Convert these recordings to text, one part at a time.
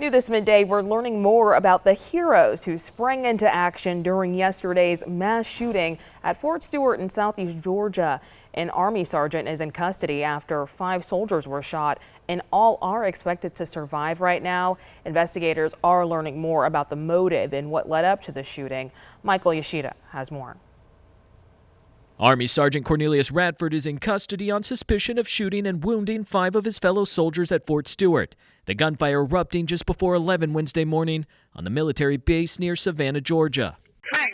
New this midday, we're learning more about the heroes who sprang into action during yesterday's mass shooting at Fort Stewart in southeast Georgia. An Army sergeant is in custody after 5 soldiers were shot, and all are expected to survive right now. Investigators are learning more about the motive and what led up to the shooting. Michael Yoshida has more. Army Sergeant Cornelius Radford is in custody on suspicion of shooting and wounding 5 of his fellow soldiers at Fort Stewart. The gunfire erupting just before 11 Wednesday morning on the military base near Savannah, Georgia. Mag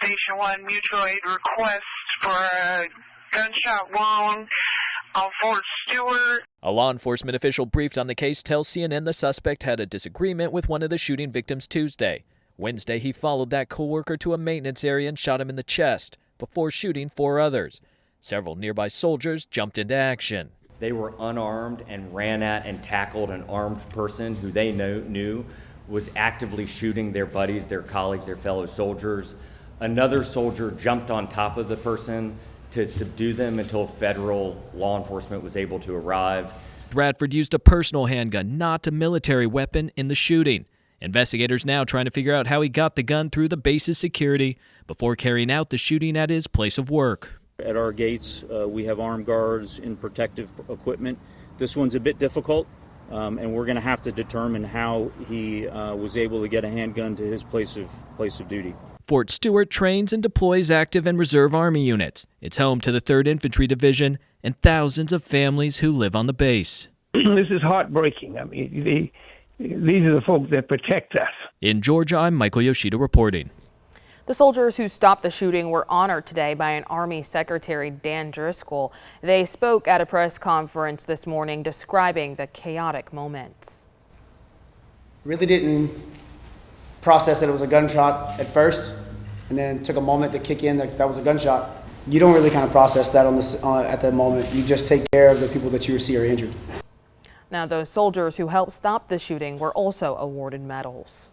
Station 1, mutual aid request for a gunshot wound on Fort Stewart. A law enforcement official briefed on the case tells CNN the suspect had a disagreement with one of the shooting victims Tuesday. Wednesday, he followed that coworker to a maintenance area and shot him in the chest before shooting 4 others. Several nearby soldiers jumped into action. They were unarmed and ran at and tackled an armed person who they knew was actively shooting their buddies, their colleagues, their fellow soldiers. Another soldier jumped on top of the person to subdue them until federal law enforcement was able to arrive. Radford used a personal handgun, not a military weapon, in the shooting. Investigators now trying to figure out how he got the gun through the base's security before carrying out the shooting at his place of work. At our gates, we have armed guards in protective equipment. This one's a bit difficult, and we're going to have to determine how he was able to get a handgun to his place of duty. Fort Stewart trains and deploys active and reserve Army units. It's home to the 3rd Infantry Division and thousands of families who live on the base. This is heartbreaking. I mean, these are the folks that protect us. In Georgia, I'm Michael Yoshida reporting. The soldiers who stopped the shooting were honored today by an Army Secretary Dan Driscoll. They spoke at a press conference this morning describing the chaotic moments. Really didn't process that it was a gunshot at first, and then took a moment to kick in that was a gunshot. You don't really kind of process that at that moment. You just take care of the people that you see are injured. Now, those soldiers who helped stop the shooting were also awarded medals.